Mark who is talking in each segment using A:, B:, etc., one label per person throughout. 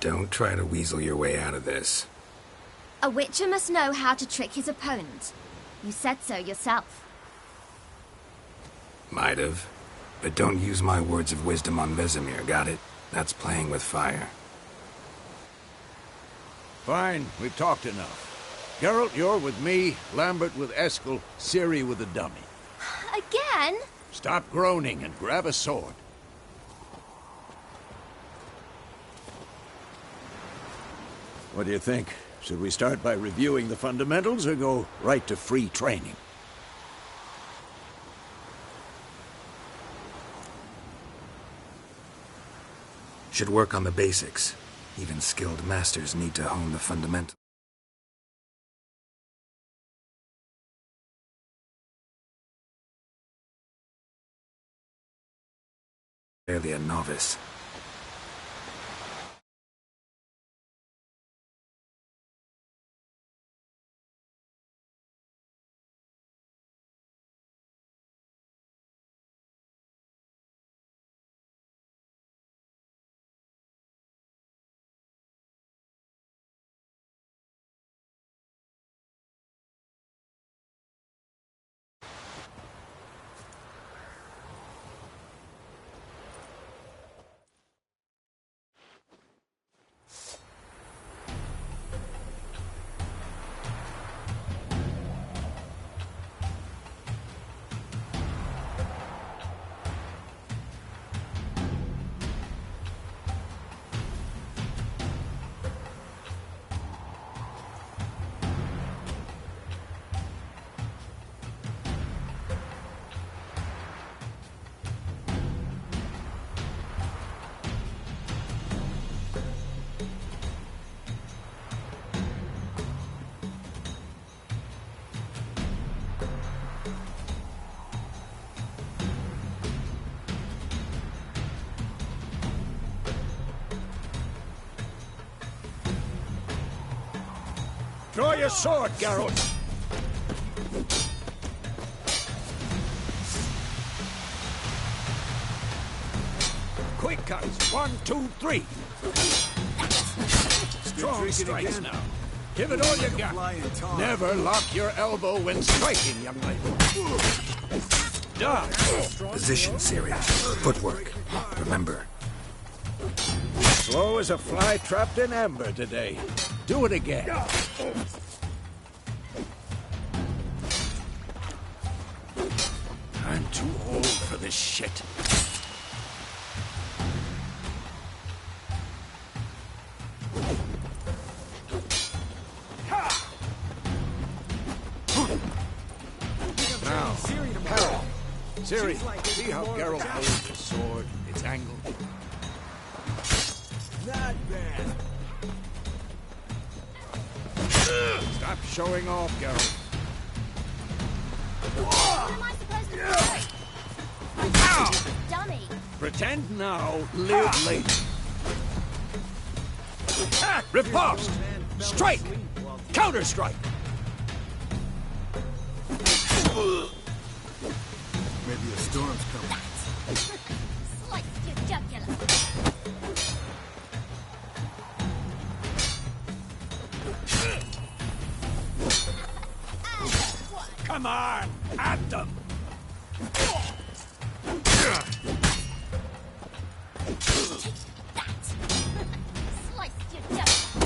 A: Don't try to weasel your way out of this.
B: A witcher must know how to trick his opponent. You said so yourself.
A: Might have. But don't use my words of wisdom on Vesemir, got it? That's playing with fire.
C: Fine, we've talked enough. Geralt, you're with me, Lambert with Eskel, Ciri with the dummy.
B: Again?
C: Stop groaning and grab a sword. What do you think? Should we start by reviewing the fundamentals or go right to free training?
A: Should work on the basics. Even skilled masters need to hone the fundamentals. Barely a novice.
C: Draw your sword, Geralt! Quick cuts! 1, 2, 3! Strong strikes now. Give it all you got. Never lock your elbow when striking, young lady. Done.
A: Position, Ciri. Footwork. Remember.
C: Slow as a fly trapped in amber today. Do it again. I'm too old for this shit. Now, Harold. Ciri, see how Geralt holds the sword? It's angled.
D: Not bad.
C: Stop showing off, Geralt.
B: What am I supposed to do? I'm dummy.
C: Pretend now, live later. Riposte! Strike! Counter-strike!
D: Maybe a storm's coming.
B: Slice your jugular.
C: Come on! At them!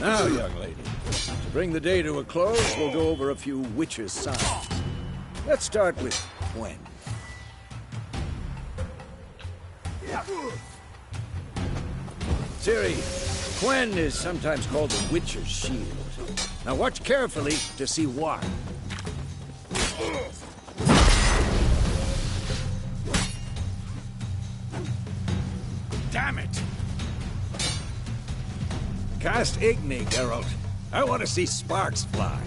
C: Now, young lady, to bring the day to a close, we'll go over a few witches' signs. Let's start with Gwen. Ciri, Gwen is sometimes called the Witcher's Shield. Now watch carefully to see why. Damn it! Cast Igni, Geralt. I want to see sparks fly.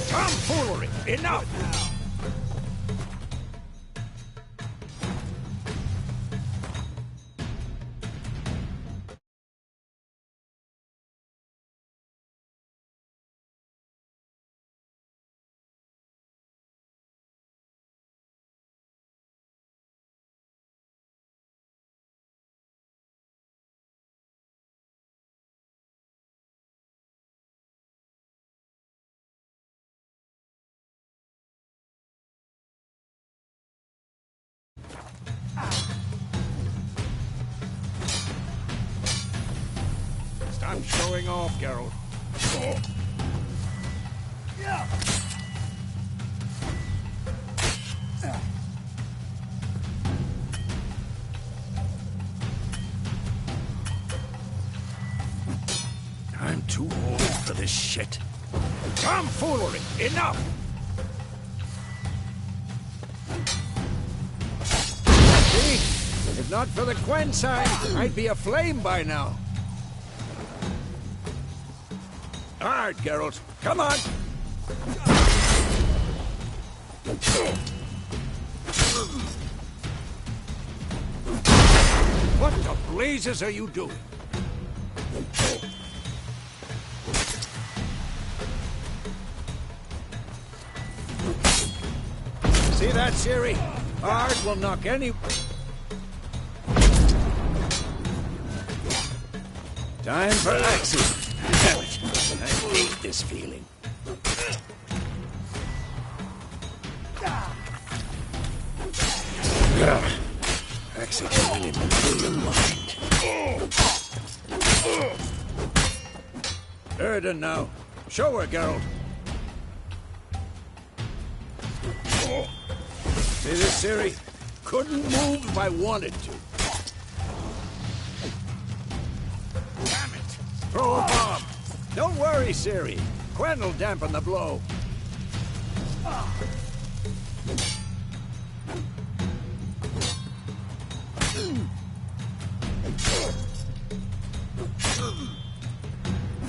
C: Tomfoolery! Enough! wearing off, Geralt. I'm too old for this shit. Tomfoolery! Enough! See? If not for the Quen sign, I'd be aflame by now. Hard, Geralt. Come on! What the blazes are you doing? See that, Ciri? Hard will knock any... Time for axes. Damn it. I hate this feeling. Axie can really manipulate your mind. Erden now. Show her, Geralt. See this, Ciri? Couldn't move if I wanted to. Damn it! Throw a bomb. Don't worry, Ciri. Quen will dampen the blow.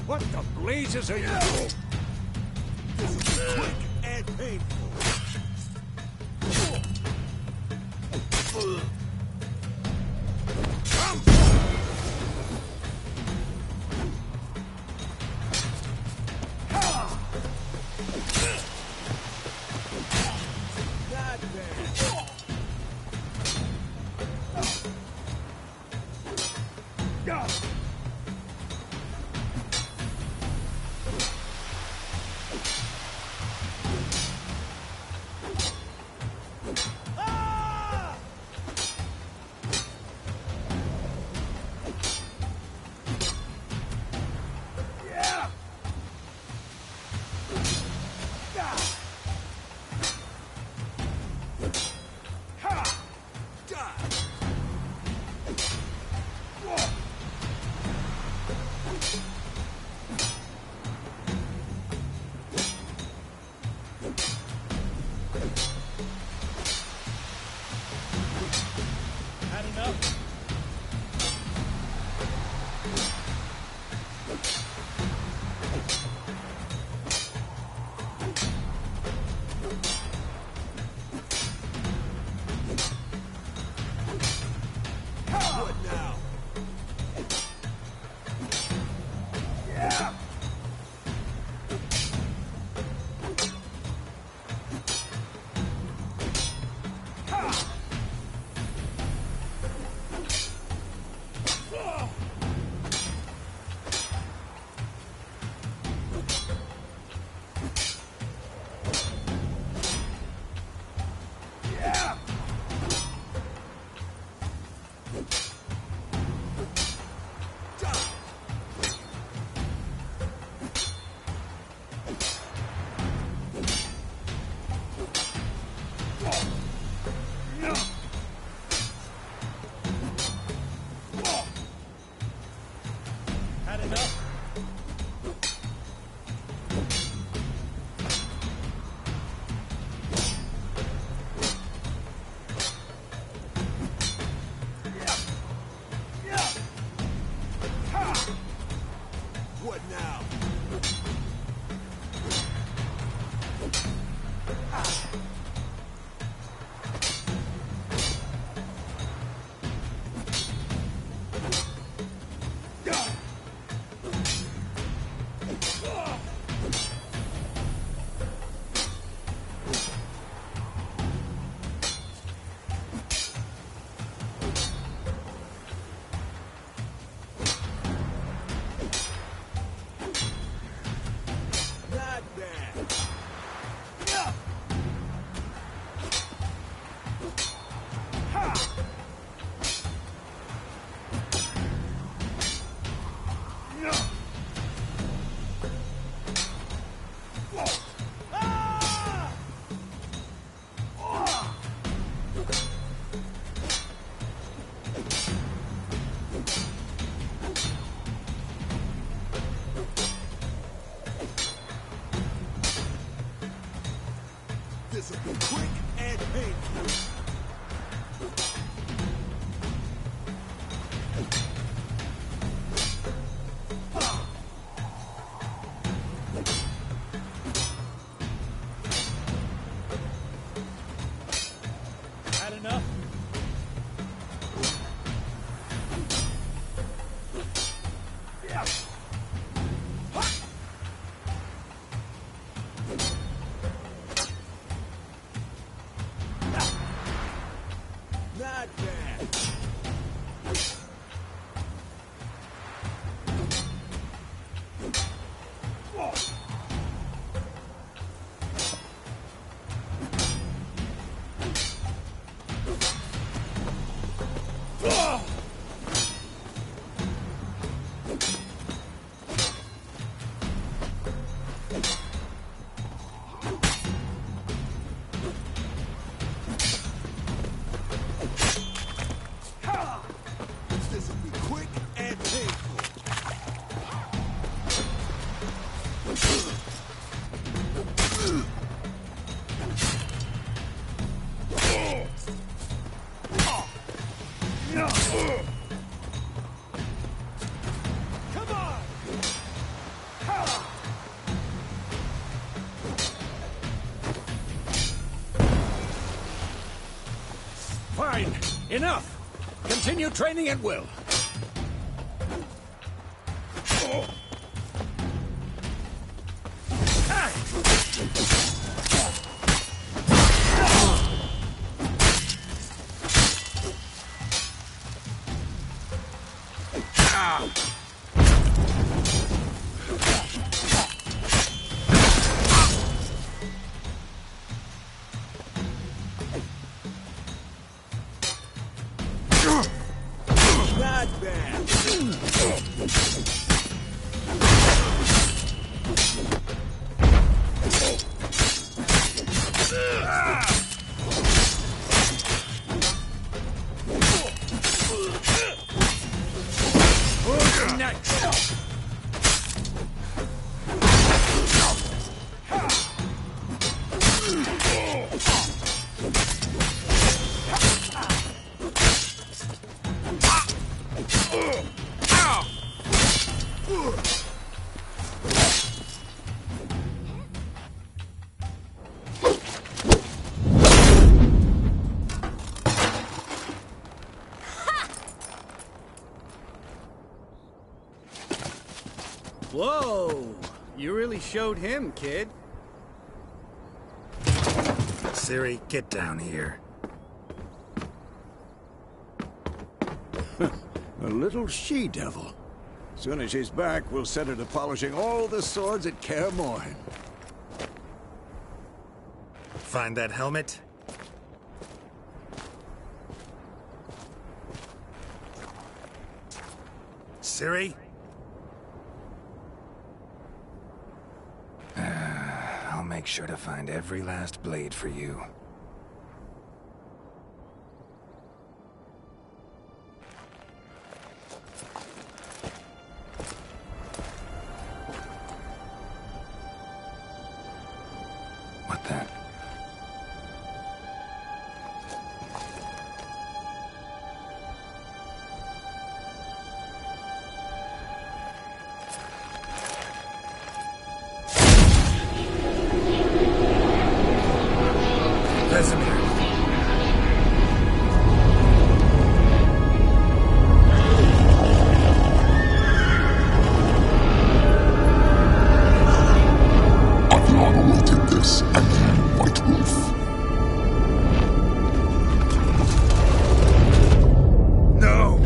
C: What the blazes are you doing?
D: This is quick and painful. This'll be quick and painful.
C: Had enough?
D: Not bad. This'll be quick and painful. Come on!
C: Fine. Enough. Continue training at will.
D: Not bad.
C: Who's next?
E: Whoa! You really showed him, kid.
A: Siri, get down here.
C: A little she-devil. Soon as she's back, we'll set her to polishing all the swords at Kaer Morhen.
A: Find that helmet? Siri? I'll make sure to find every last blade for you. What the? Vesemir.
F: Aviana will take this, and you, White Wolf.
A: No!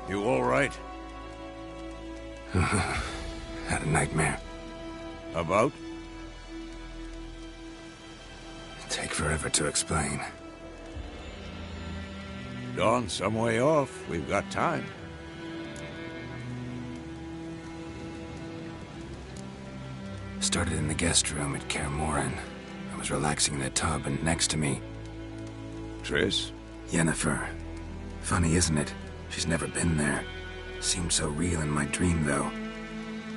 C: You all right?
A: Had a nightmare.
C: About?
A: Take forever to explain.
C: Dawn, some way off. We've got time.
A: Started in the guest room at Kaer Morhen. I was relaxing in the tub, and next to me,
C: Triss?
A: Yennefer. Funny, isn't it? She's never been there. Seemed so real in my dream, though.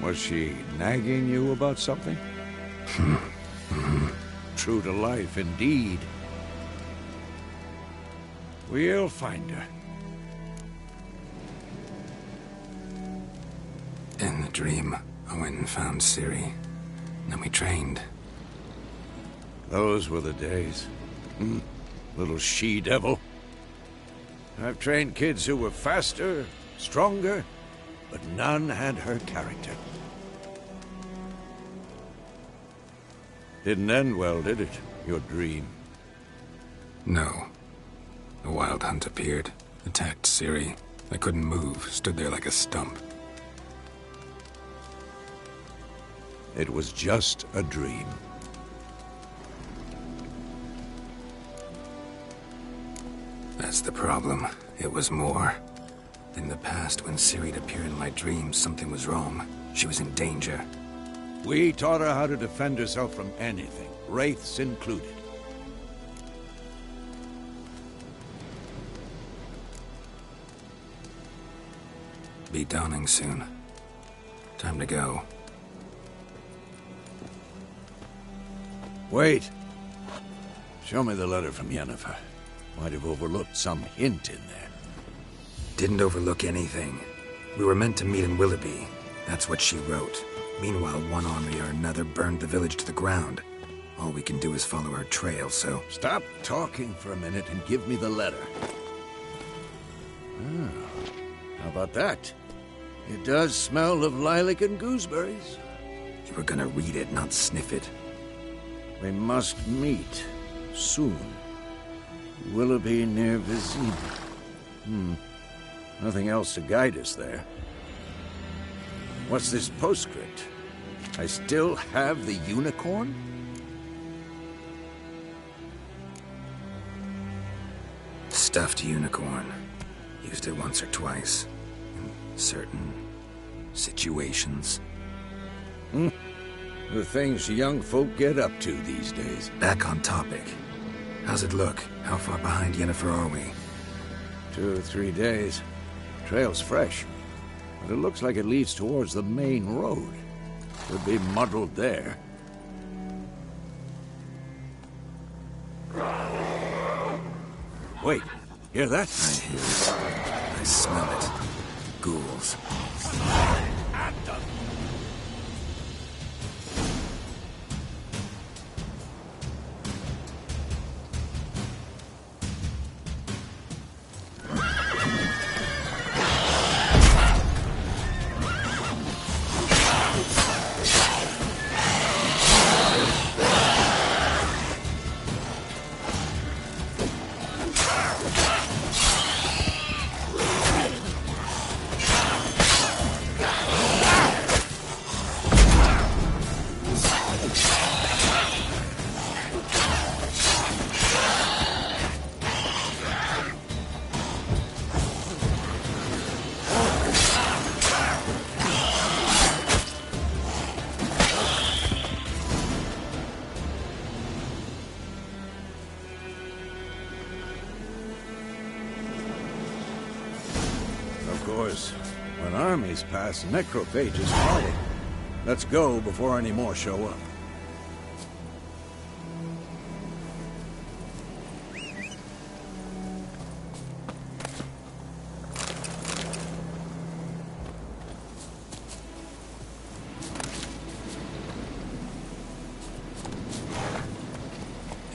C: Was she nagging you about something? True to life, indeed. We'll find her.
A: In the dream, I went and found Ciri. Then we trained.
C: Those were the days. Little she-devil. I've trained kids who were faster, stronger, but none had her character. Didn't end well, did it? Your dream?
A: No. A wild hunt appeared, attacked Ciri. I couldn't move, stood there like a stump.
C: It was just a dream.
A: That's the problem. It was more. In the past, when Ciri'd appear in my dreams, something was wrong. She was in danger.
C: We taught her how to defend herself from anything, wraiths included.
A: Be dawning soon. Time to go.
C: Wait. Show me the letter from Yennefer. Might have overlooked some hint in there.
A: Didn't overlook anything. We were meant to meet in Willoughby. That's what she wrote. Meanwhile, one army or another burned the village to the ground. All we can do is follow her trail, so...
C: Stop talking for a minute and give me the letter. How about that? It does smell of lilac and gooseberries.
A: You were gonna read it, not sniff it.
C: We must meet. Soon. Willoughby near Vizima. Nothing else to guide us there. What's this postscript? I still have the unicorn?
A: Stuffed unicorn. Used it once or twice. In certain situations.
C: The things young folk get up to these days.
A: Back on topic. How's it look? How far behind Yennefer are we?
C: 2 or 3 days. Trail's fresh. But it looks like it leads towards the main road. Could be muddled there. Wait, hear that?
A: I hear it. I smell it. Ghouls.
C: When armies pass, necrophages follow. Let's go before any more show up.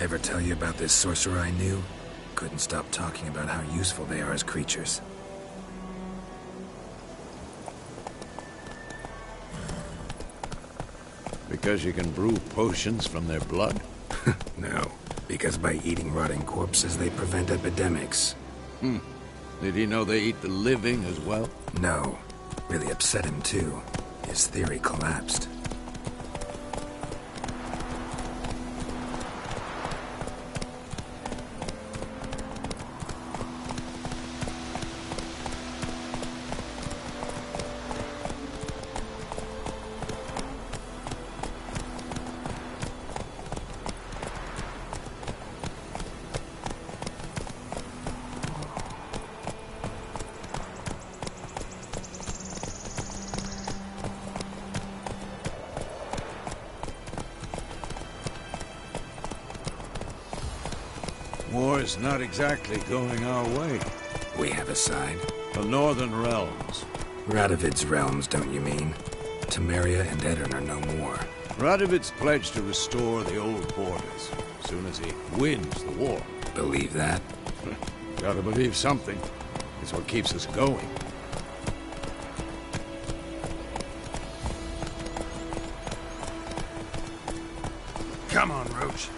A: Ever tell you about this sorcerer I knew? Couldn't stop talking about how useful they are as creatures.
C: Because you can brew potions from their blood?
A: No, because by eating rotting corpses, they prevent epidemics.
C: Did he know they eat the living as well?
A: No, Really upset him, too. His theory collapsed.
C: War's not exactly going our way.
A: We have a side.
C: The Northern Realms.
A: Radovid's realms, don't you mean? Temeria and Edirn are no more.
C: Radovid's pledged to restore the old borders as soon as he wins the war.
A: Believe that?
C: Gotta believe something. It's what keeps us going.
A: Come on, Roach.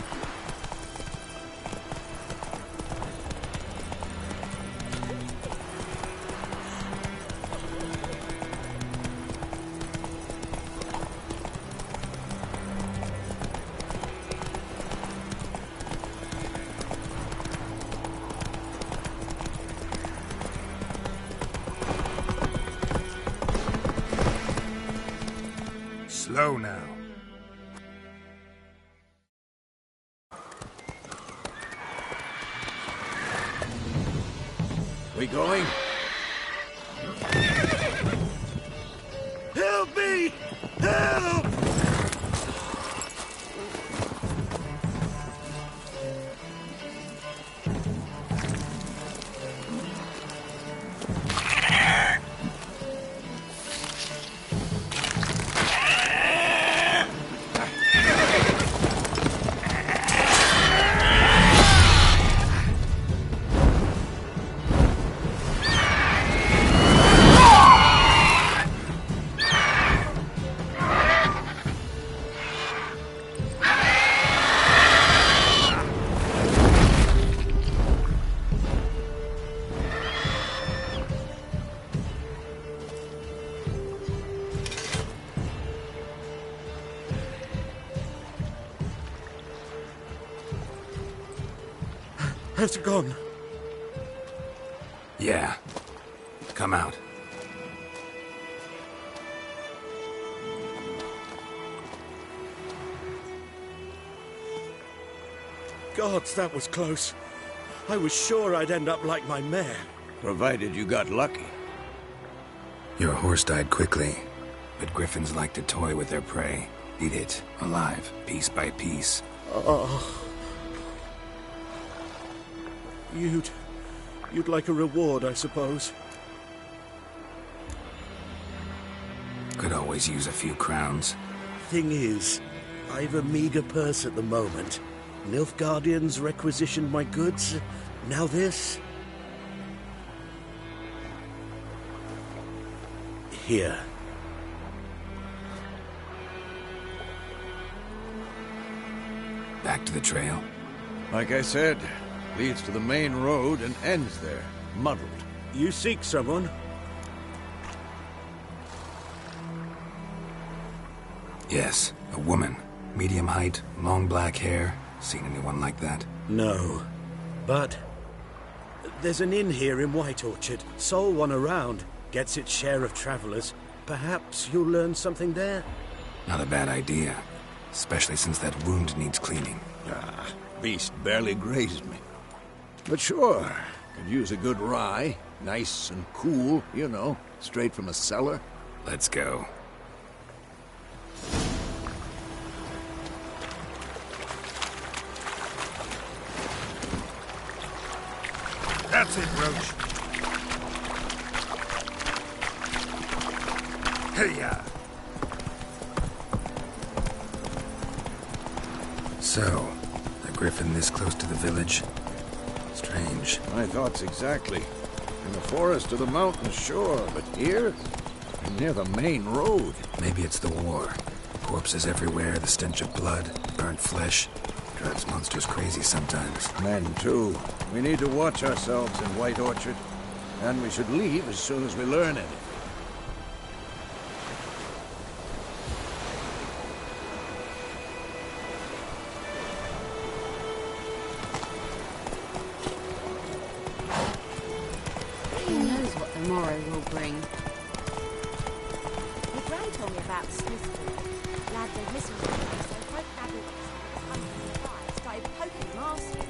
A: Slow now.
C: We going?
D: Help me! Help!
E: Has it gone?
A: Yeah. Come out.
E: Gods, that was close. I was sure I'd end up like my mare.
C: Provided you got lucky.
A: Your horse died quickly, but griffins like to toy with their prey. Eat it, alive, piece by piece.
E: Oh. You'd like a reward, I suppose.
A: Could always use a few crowns.
E: Thing is, I've a meager purse at the moment. Nilfgaardians requisitioned my goods. Now this. Here.
A: Back to the trail.
C: Like I said, leads to the main road and ends there, muddled.
E: You seek someone?
A: Yes, a woman. Medium height, long black hair. Seen anyone like that?
E: No. But there's an inn here in White Orchard. Sole one around. Gets its share of travelers. Perhaps you'll learn something there?
A: Not a bad idea. Especially since that wound needs cleaning.
C: Ah, beast barely grazed me. But sure, could use a good rye. Nice and cool, you know, straight from a cellar.
A: Let's go.
D: That's it, Roach. Hey-ya!
A: So, a griffin this close to the village? Strange.
C: My thoughts exactly. In the forest or the mountain, sure, but here? Near the main road.
A: Maybe it's the war. Corpses everywhere, the stench of blood, burnt flesh. Drives monsters crazy sometimes.
C: Men, too. We need to watch ourselves in White Orchard. And we should leave as soon as we learn anything.
B: tomorrow will bring. My gran told me about the Smith lad they've missing from me, so folk adults started poking him, asking.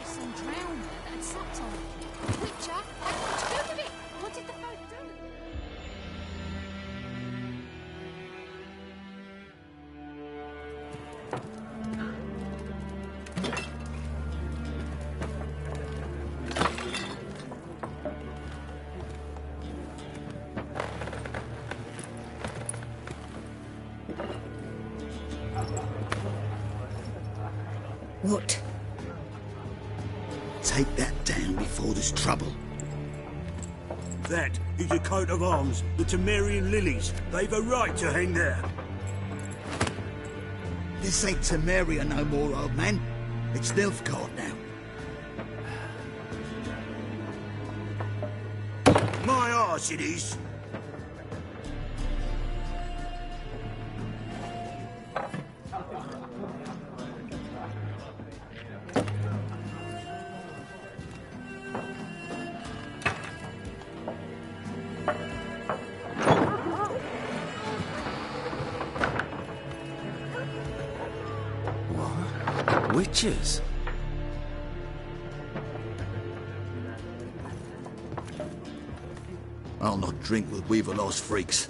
B: Some drowner that had sucked on it. Witcher had what to do with it? What did the folk do?
G: What?
H: Take that down before there's trouble.
E: That is a coat of arms, the Temerian lilies. They've a right to hang there.
H: This ain't Temeria no more, old man. It's Nilfgaard now.
E: My arse it is.
A: Witches?
H: I'll not drink with Weaver-lost freaks.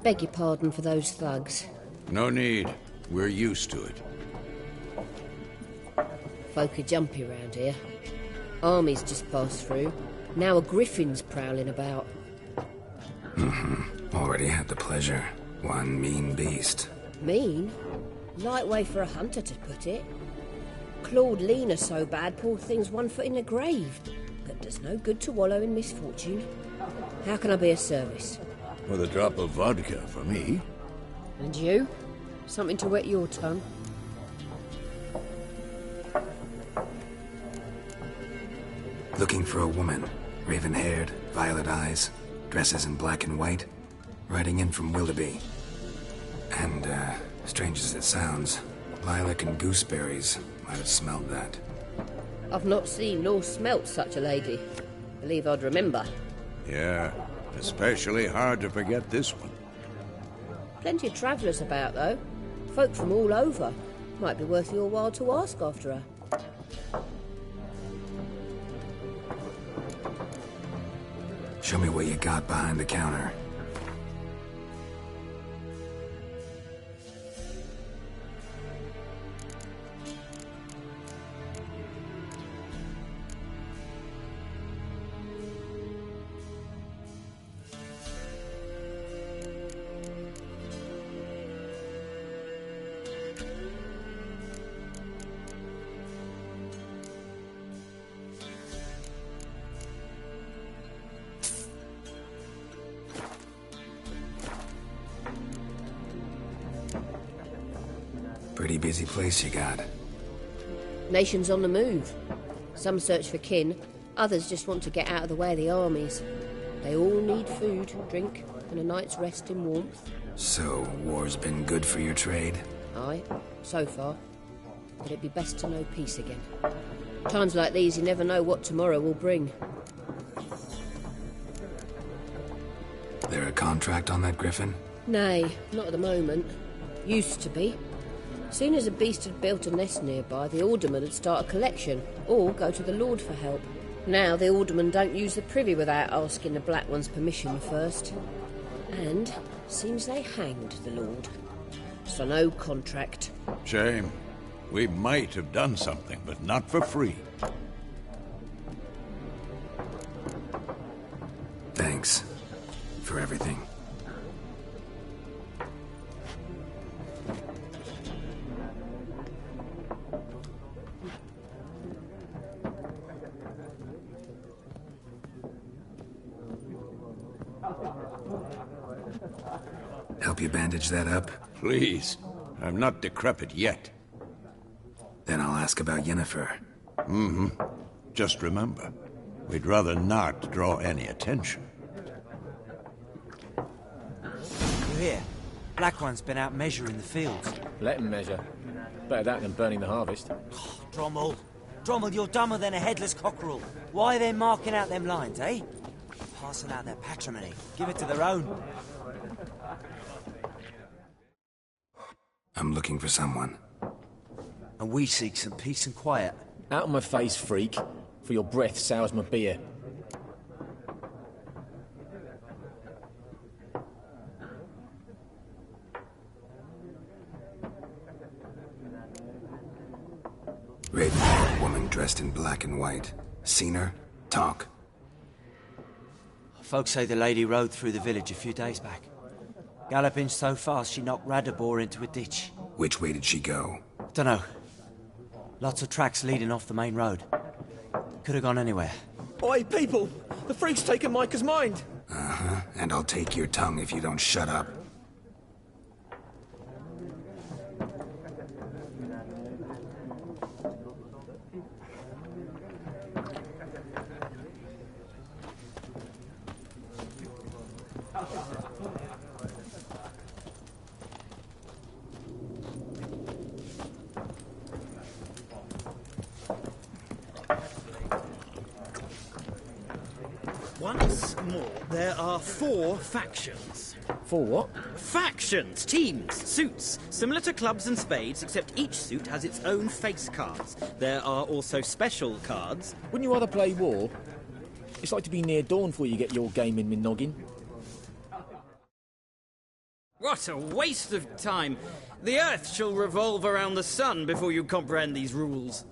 G: Beg your pardon for those thugs.
C: No need. We're used to it.
G: Folk are jumpy round here. Armies just passed through. Now a griffin's prowling about.
A: Already had the pleasure. One mean beast.
G: Mean? Light way for a hunter to put it. Clawed Lena so bad, poor thing's 1 foot in the grave. But does no good to wallow in misfortune. How can I be of service?
C: With a drop of vodka for me.
G: And you? Something to wet your tongue?
A: Looking for a woman. Raven-haired, violet eyes, dresses in black and white. Riding in from Willoughby. And, strange as it sounds, lilac and gooseberries might have smelled that.
G: I've not seen nor smelt such a lady. Believe I'd remember.
C: Yeah, especially hard to forget this one.
G: Plenty of travellers about, though. Folk from all over. Might be worth your while to ask after her.
A: Show me what you got behind the counter. Pretty busy place you got.
G: Nations on the move. Some search for kin, others just want to get out of the way of the armies. They all need food, drink, and a night's rest in warmth.
A: So, war's been good for your trade?
G: Aye, so far. But it'd be best to know peace again. Times like these, you never know what tomorrow will bring.
A: There a contract on that griffin?
G: Nay, not at the moment. Used to be. Soon as a beast had built a nest nearby, the alderman would start a collection, or go to the Lord for help. Now the alderman don't use the privy without asking the Black One's permission first. And seems they hanged the Lord. So no contract.
C: Shame. We might have done something, but not for free.
A: Thanks. For everything. Help you bandage that up?
C: Please. I'm not decrepit yet.
A: Then I'll ask about Yennefer.
C: Mm-hmm. Just remember, we'd rather not draw any attention.
I: hear? Black One's been out measuring the fields.
J: Let him measure. Better that than burning the harvest.
I: Drommel. Drommel, you're dumber than a headless cockerel. Why are they marking out them lines, eh? Passing out their patrimony. Give it to their own.
A: I'm looking for someone.
I: And we seek some peace and quiet.
J: Out of my face, freak. For your breath sours my beer.
A: Red-haired woman dressed in black and white. Seen her? Talk.
I: Folks say the lady rode through the village a few days back. Galloping so fast she knocked Radabor into a ditch.
A: Which way did she go?
I: Dunno. Lots of tracks leading off the main road. Could have gone anywhere.
J: Oi, people! The freak's taken Micah's mind!
A: Uh-huh. And I'll take your tongue if you don't shut up.
E: Once more, there are 4 factions.
J: For what?
K: Factions, teams, suits, similar to clubs and spades, except each suit has its own face cards. There are also special cards.
J: Wouldn't you rather play war? It's like to be near dawn before you get your game in noggin.
K: What a waste of time! The Earth shall revolve around the sun before you comprehend these rules.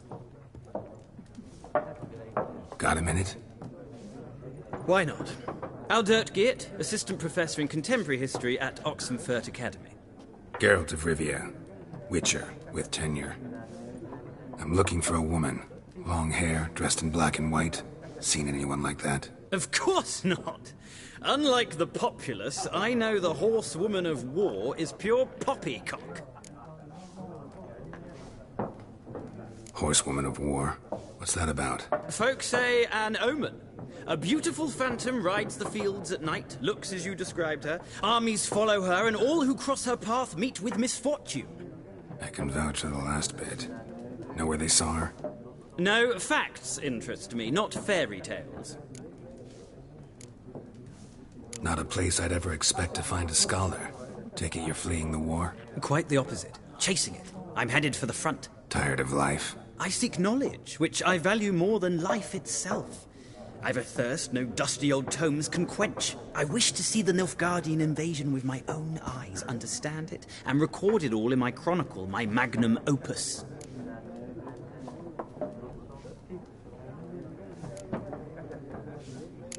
A: Got a minute?
K: Why not? Aldert Geert, Assistant Professor in Contemporary History at Oxenfurt Academy.
A: Geralt of Rivia. Witcher, with tenure. I'm looking for a woman. Long hair, dressed in black and white. Seen anyone like that?
K: Of course not! Unlike the populace, I know the horsewoman of war is pure poppycock.
A: Horsewoman of war? What's that about?
K: Folks say an omen. A beautiful phantom rides the fields at night, looks as you described her. Armies follow her, and all who cross her path meet with misfortune.
A: I can vouch for the last bit. Know where they saw her?
K: No, facts interest me, not fairy tales.
A: Not a place I'd ever expect to find a scholar. Take it you're fleeing the war?
K: Quite the opposite. Chasing it. I'm headed for the front.
A: Tired of life?
K: I seek knowledge, which I value more than life itself. I've a thirst no dusty old tomes can quench. I wish to see the Nilfgaardian invasion with my own eyes, understand it, and record it all in my chronicle, my magnum opus.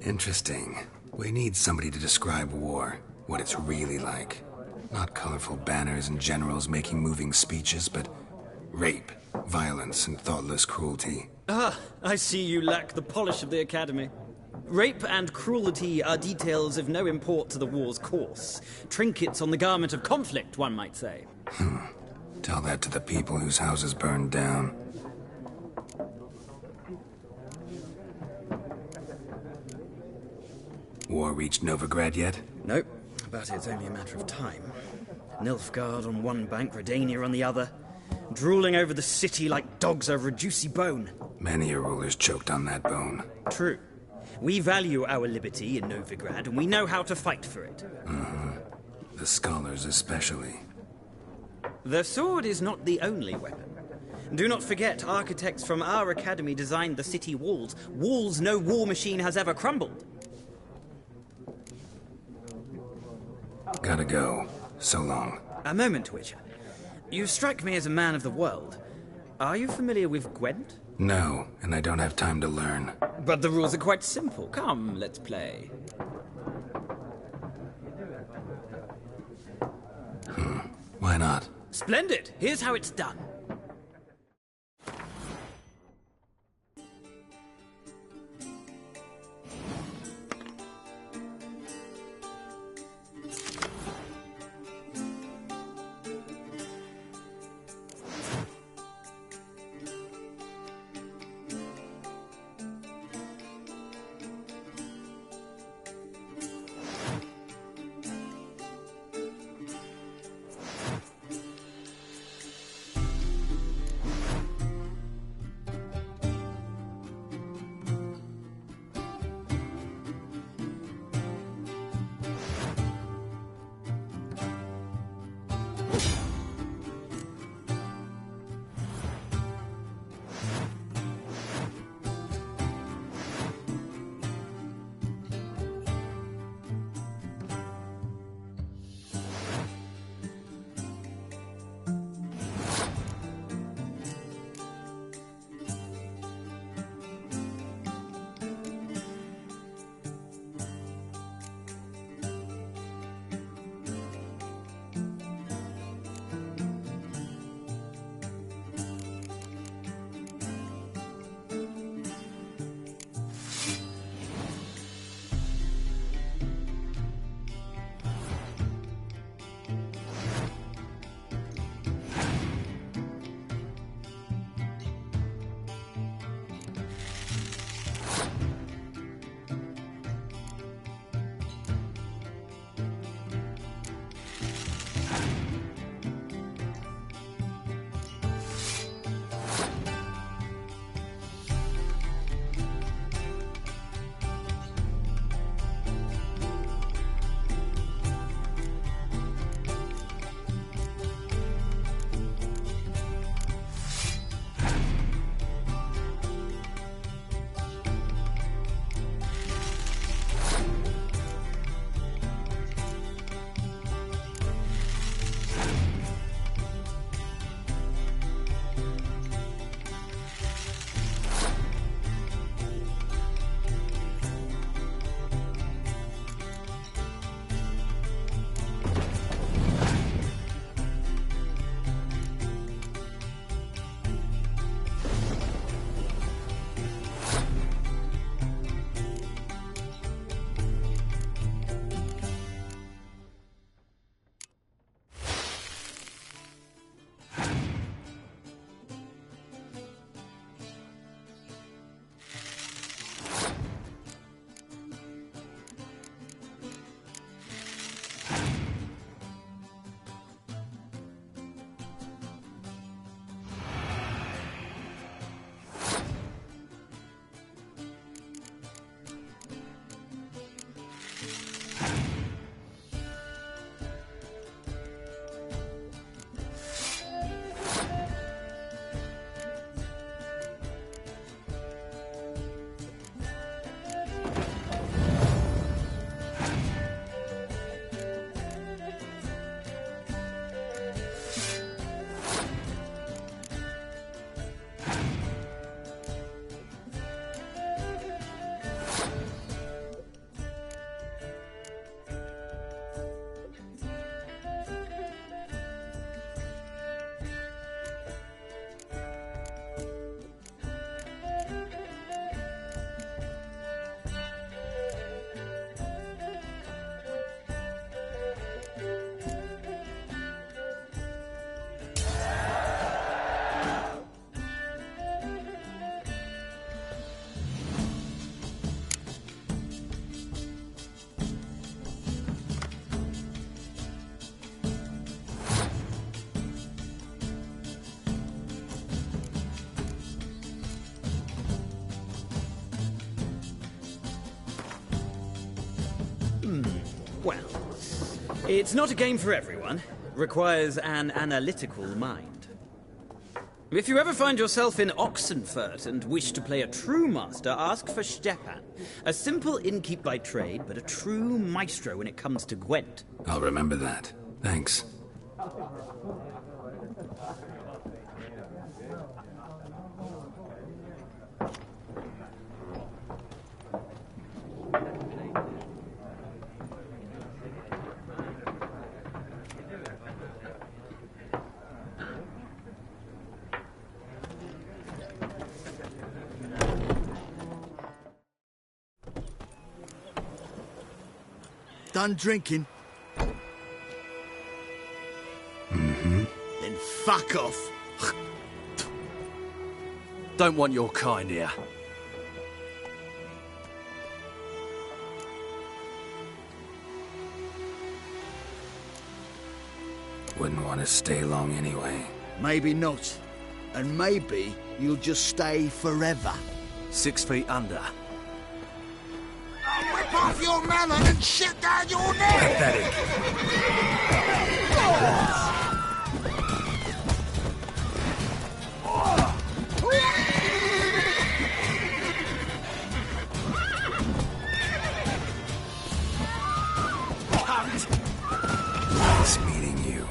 A: Interesting. We need somebody to describe war, what it's really like. Not colorful banners and generals making moving speeches, but rape, violence, and thoughtless cruelty.
K: Ah, I see you lack the polish of the Academy. Rape and cruelty are details of no import to the war's course. Trinkets on the garment of conflict, one might say.
A: Tell that to the people whose houses burned down. War reached Novigrad yet?
K: Nope, but it's only a matter of time. Nilfgaard on one bank, Redania on the other. Drooling over the city like dogs over a juicy bone.
A: Many a ruler's choked on that bone.
K: True. We value our liberty in Novigrad, and we know how to fight for it.
A: The scholars especially.
K: The sword is not the only weapon. Do not forget, architects from our academy designed the city walls. Walls no war machine has ever crumbled.
A: Gotta go. So long.
K: A moment, Witcher. You strike me as a man of the world. Are you familiar with Gwent?
A: No, and I don't have time to learn.
K: But the rules are quite simple. Come, let's play.
A: Why not?
K: Splendid! Here's how it's done. Well, it's not a game for everyone. Requires an analytical mind. If you ever find yourself in Oxenfurt and wish to play a true master, ask for Stepan. A simple innkeep by trade, but a true maestro when it comes to Gwent.
A: I'll remember that. Thanks.
H: Done drinking?
A: Mm-hmm.
H: Then fuck off.
L: Don't want your kind here.
A: Wouldn't want to stay long anyway.
H: Maybe not. And maybe you'll just stay forever.
L: 6 feet under.
H: I'll whip off your melon and shit down your neck!
A: Pathetic. Nice meeting you.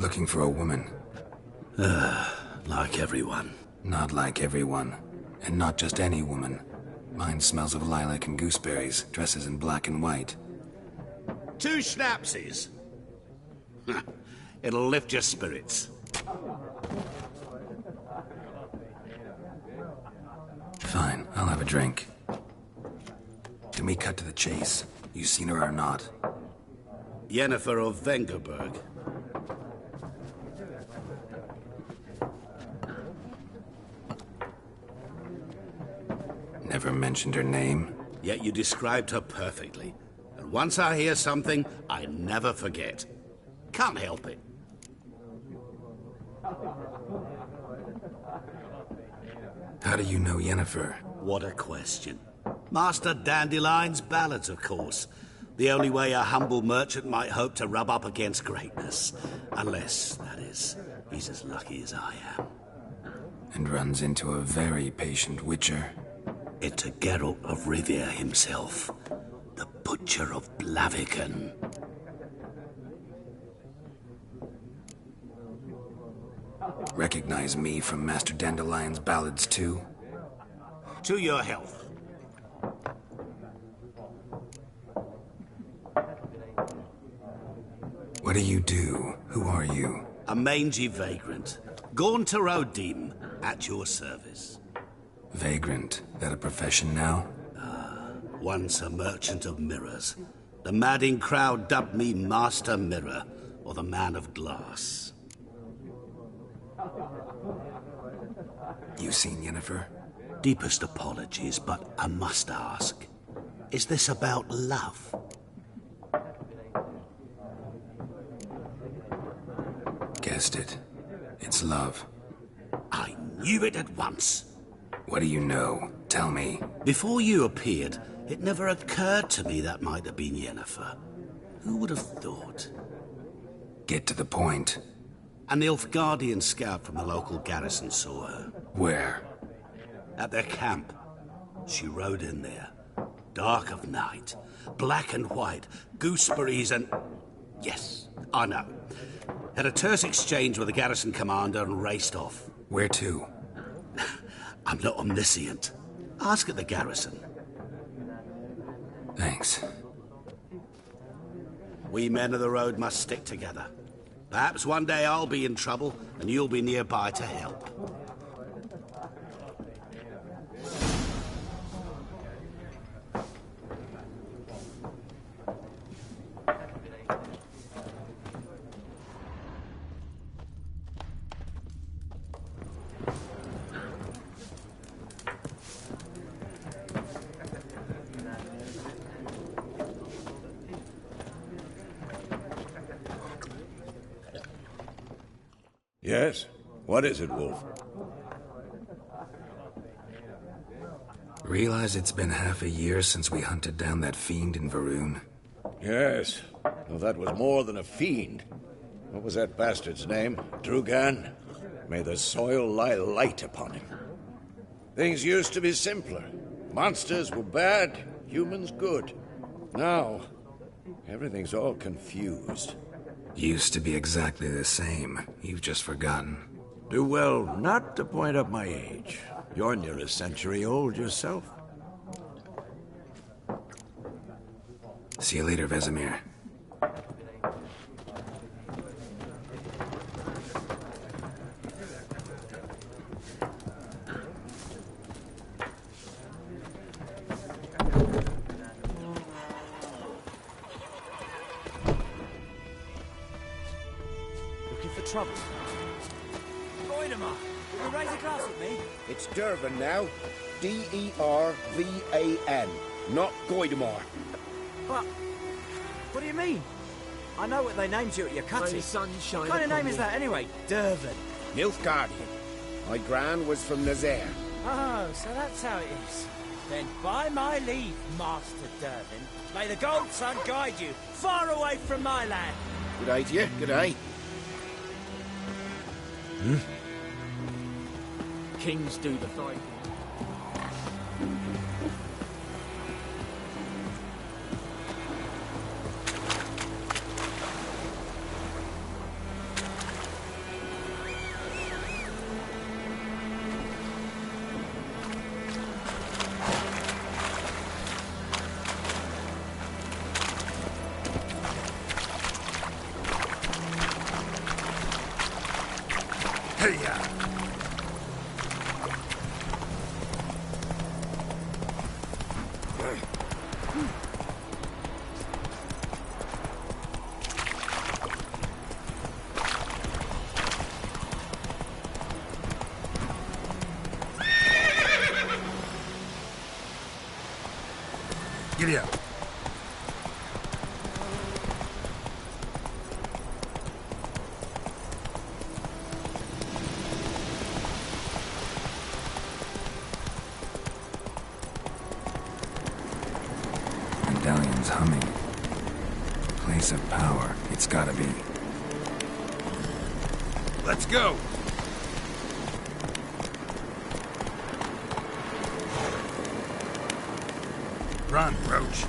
A: Looking for a woman.
L: Like everyone.
A: Not like everyone. And not just any woman. Mine smells of lilac and gooseberries, dresses in black and white.
M: 2 schnapsies. It'll lift your spirits.
A: Fine, I'll have a drink. Can we cut to the chase? You seen her or not?
M: Yennefer of Vengerberg.
A: Never mentioned her name.
M: Yet you described her perfectly. And once I hear something, I never forget. Can't help it.
A: How do you know Yennefer?
M: What a question. Master Dandelion's ballads, of course. The only way a humble merchant might hope to rub up against greatness. Unless, that is, he's as lucky as I am.
A: And runs into a very patient witcher.
M: Into Geralt of Rivia himself. The Butcher of Blaviken.
A: Recognize me from Master Dandelion's ballads too?
M: To your health.
A: What do you do? Who are you?
M: A mangy vagrant. Gaunter Odim, at your service.
A: Vagrant? That a profession now?
M: Once a merchant of mirrors. The madding crowd dubbed me Master Mirror, or the Man of Glass.
A: You seen Yennefer?
M: Deepest apologies, but I must ask. Is this about love?
A: Guessed it. It's love.
M: I knew it at once.
A: What do you know? Tell me.
M: Before you appeared, it never occurred to me that might have been Yennefer. Who would have thought?
A: Get to the point.
M: A Nilfgaardian scout from the local garrison saw her.
A: Where?
M: At their camp. She rode in there. Dark of night. Black and white. Gooseberries and... Yes, I know. Had a terse exchange with the garrison commander and raced off.
A: Where to?
M: I'm not omniscient. Ask at the garrison.
A: Thanks.
M: We men of the road must stick together. Perhaps one day I'll be in trouble and you'll be nearby to help.
C: Yes? What is it, Wolf?
A: Realize it's been half a year since we hunted down that fiend in Varun?
C: Yes. Well, that was more than a fiend. What was that bastard's name? Drugan? May the soil lie light upon him. Things used to be simpler. Monsters were bad, humans good. Now, everything's all confused.
A: Used to be exactly the same. You've just forgotten.
C: Do well not to point up my age. You're near a century old yourself.
A: See you later, Vesemir.
I: Looking for trouble? Goidemar, will you raise a glass with me?
N: It's Dervan now. D-E-R-V-A-N. Not Goidemar.
I: But, what do you mean? I know what they named you at your cutting.
J: Sunshine
I: What kind of name is that anyway? Dervan.
N: Nilfgaardian. My gran was from Nazaire.
I: Oh, so that's how it is. Then by my leave, Master Dervan, may the Gold Sun guide you far away from my land.
N: Good day to you. Good day.
J: Kings do the fighting.
A: Giddy up. Medallion's humming. Place of power. It's gotta be.
C: Let's go!
A: Run, Roach.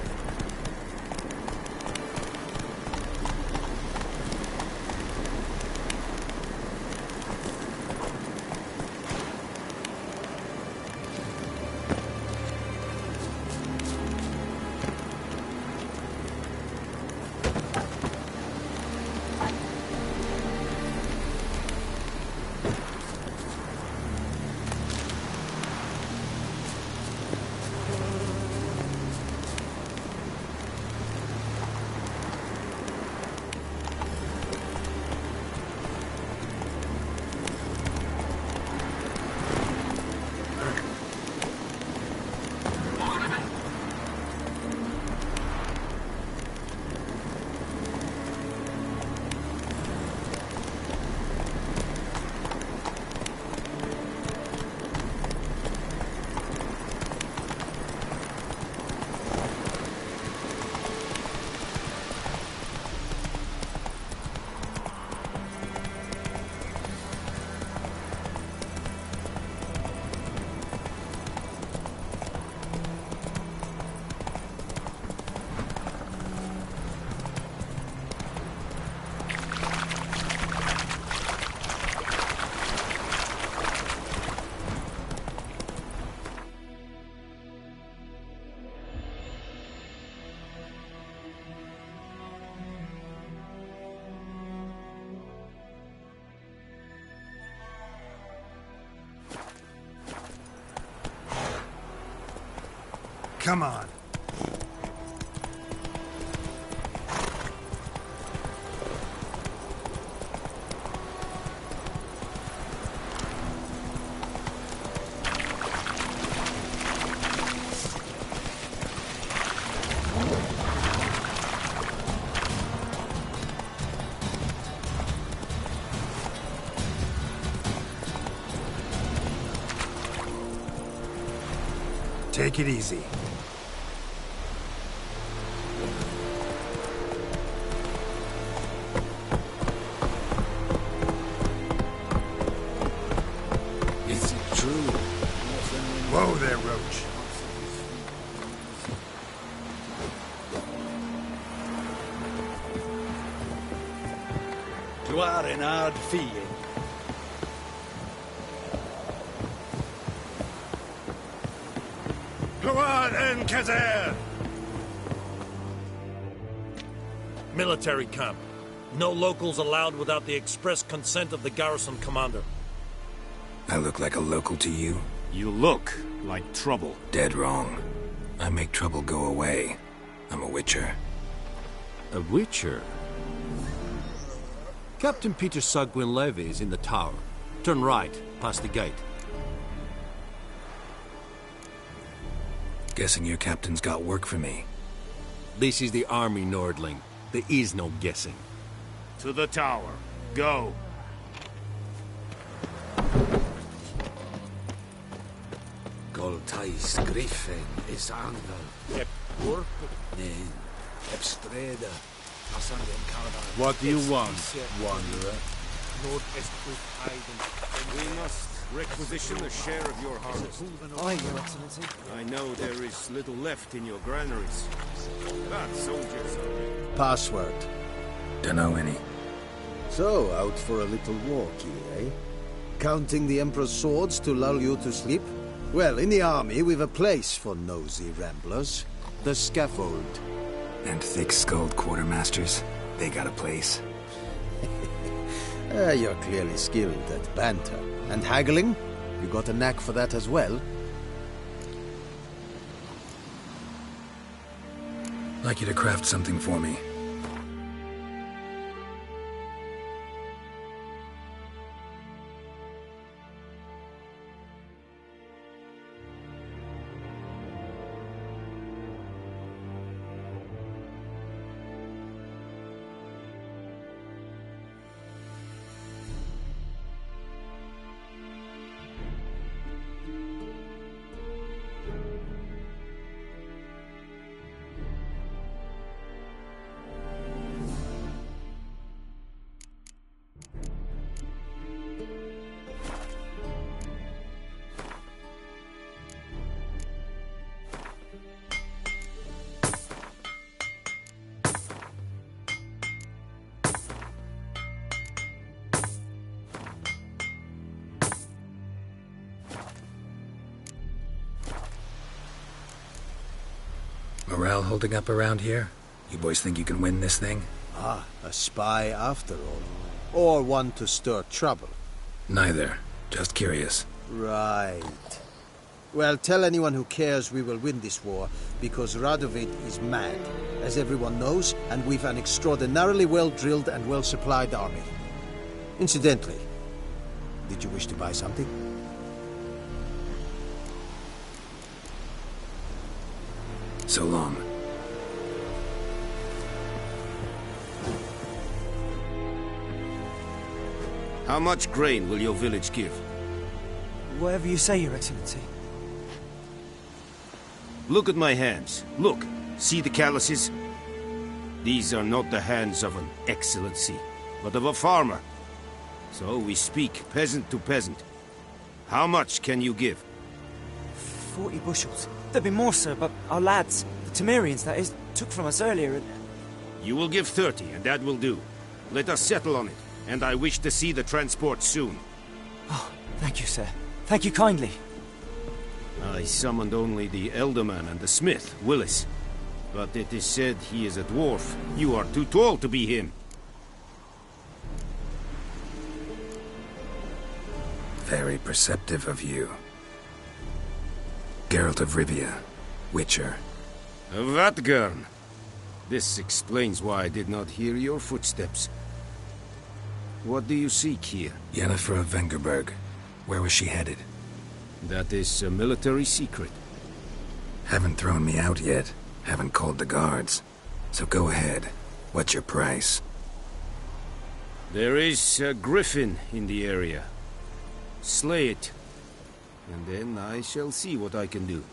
A: Come on. Take it easy.
L: Is it true?
A: Whoa there, Roach.
D: You are in hard feeling.
C: Kazer!
O: Military camp. No locals allowed without the express consent of the garrison commander.
A: I look like a local to you?
P: You look like trouble.
A: Dead wrong. I make trouble go away. I'm a witcher.
L: A witcher? Captain Peter Sugwin Levy is in the tower. Turn right, past the gate.
A: Guessing your captain's got work for me.
L: This is the army, Nordling. There is no guessing.
P: To the tower. Go.
L: Goltais Griffin is Angel.
P: What do you want, wanderer?
D: We must requisition a share of your harvest.
I: Aye, Your Excellency.
D: I know there is little left in your granaries. But soldiers are...
E: Password.
A: Dunno any.
E: So, out for a little walk here, eh? Counting the Emperor's swords to lull you to sleep? Well, in the army, we've a place for nosy ramblers. The scaffold.
A: And thick-skulled quartermasters. They got a place.
E: You're clearly skilled at banter. And haggling? You got a knack for that as well?
A: Like you to craft something for me. Morale holding up around here? You boys think you can win this thing?
E: Ah, a spy after all. Or one to stir trouble.
A: Neither. Just curious.
E: Right. Well, tell anyone who cares we will win this war, because Radovid is mad, as everyone knows, and we've an extraordinarily well-drilled and well-supplied army. Incidentally, did you wish to buy something?
A: So long.
D: How much grain will your village give?
I: Whatever you say, Your Excellency.
D: Look at my hands. Look. See the calluses? These are not the hands of an excellency, but of a farmer. So we speak peasant to peasant. How much can you give?
I: 40 bushels. There'd be more, sir, but our lads, the Temerians, that is, took from us earlier and...
D: You will give 30, and that will do. Let us settle on it, and I wish to see the transport soon.
I: Oh, thank you, sir. Thank you kindly.
D: I summoned only the Elderman and the smith, Willis. But it is said he is a dwarf. You are too tall to be him.
A: Very perceptive of you. Geralt of Rivia. Witcher.
D: Vatgern. This explains why I did not hear your footsteps. What do you seek here?
A: Yennefer of Vengerberg. Where was she headed?
D: That is a military secret.
A: Haven't thrown me out yet. Haven't called the guards. So go ahead. What's your price?
D: There is a griffin in the area. Slay it. And then I shall see what I can do.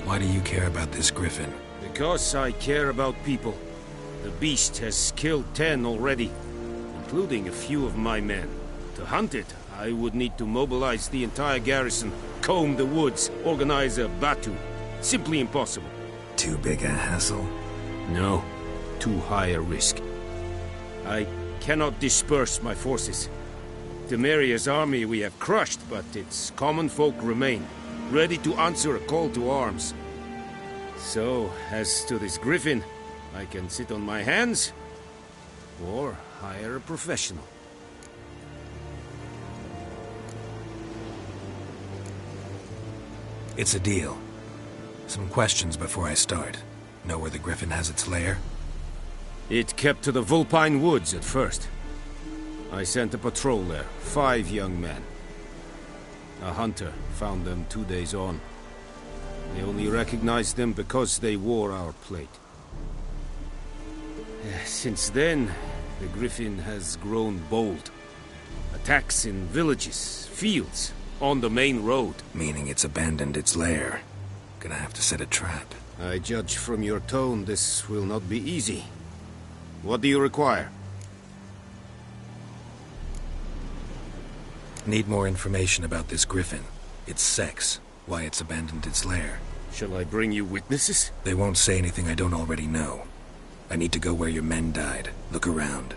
A: Why do you care about this griffin?
D: Because I care about people. The beast has killed 10 already, including a few of my men. To hunt it, I would need to mobilize the entire garrison, comb the woods, organize a batu. Simply impossible.
A: Too big a hassle?
D: No. Too high a risk. I cannot disperse my forces. Temeria's army we have crushed, but its common folk remain, ready to answer a call to arms. So, as to this griffin, I can sit on my hands, or hire a professional.
A: It's a deal. Some questions before I start. Know where the griffin has its lair?
D: It kept to the Vulpine Woods at first. I sent a patrol there, 5 young men. A hunter found them 2 days on. They only recognized them because they wore our plate. Since then, the griffin has grown bold. Attacks in villages, fields, on the main road.
A: Meaning it's abandoned its lair. Gonna have to set a trap.
D: I judge from your tone this will not be easy. What do you require?
A: Need more information about this griffin. Its sex, why it's abandoned its lair.
D: Shall I bring you witnesses?
A: They won't say anything I don't already know. I need to go where your men died. Look around.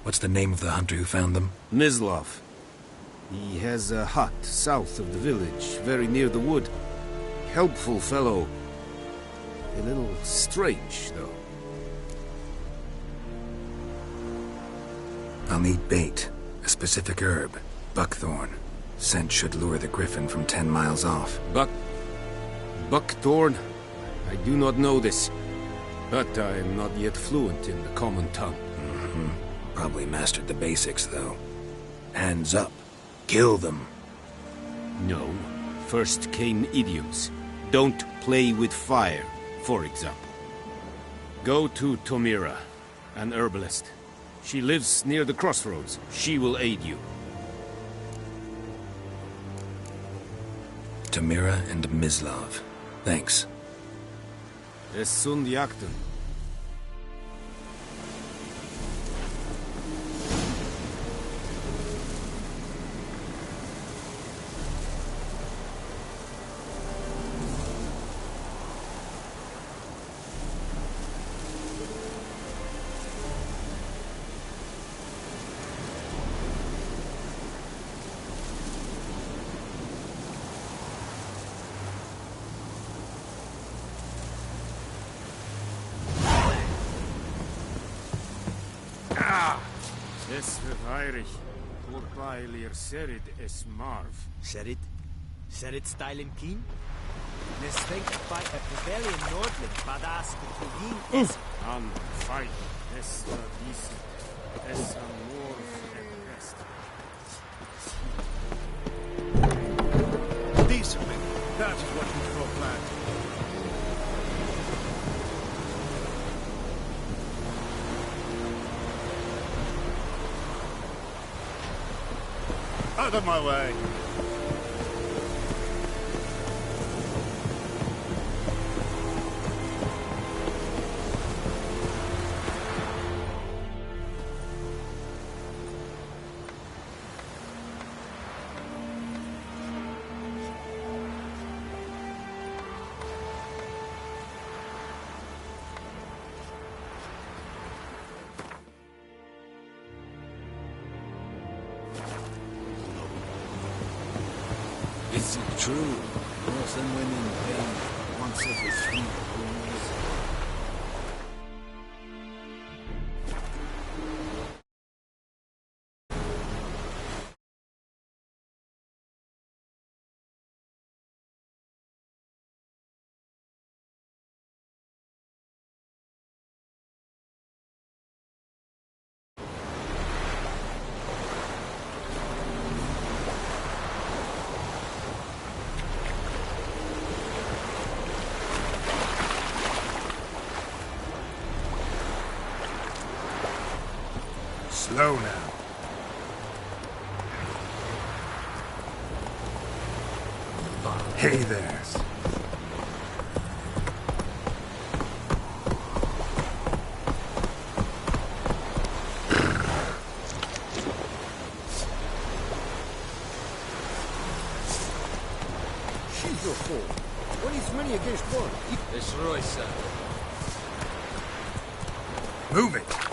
A: What's the name of the hunter who found them?
D: Mislav. He has a hut south of the village, very near the wood. Helpful fellow. A little strange, though.
A: I'll need bait. A specific herb. Buckthorn. Scent should lure the griffin from 10 miles off.
D: Buckthorn? I do not know this. But I am not yet fluent in the common tongue.
A: Probably mastered the basics, though. Hands up. Kill them.
D: No. First came idioms. Don't play with fire, for example. Go to Tomira, an herbalist. She lives near the crossroads. She will aid you.
A: Tamira and Mislav. Thanks.
D: Es sunt jagten. Es verheirig. Voorbijleer Serid es Marv.
I: Serid? Serid style in keen? Nes denkt bei a rebellion Nordling, badass between es
D: An fight. Es dies. Es an Morv and rest.
P: Decently. That is what we call plan. Out of my way.
N: Is it true? Girls and women pay once every 3 years.
A: Slow now. Hey there.
Q: She's your fool. When it's many against one.
N: Destroy, sir.
A: Move it.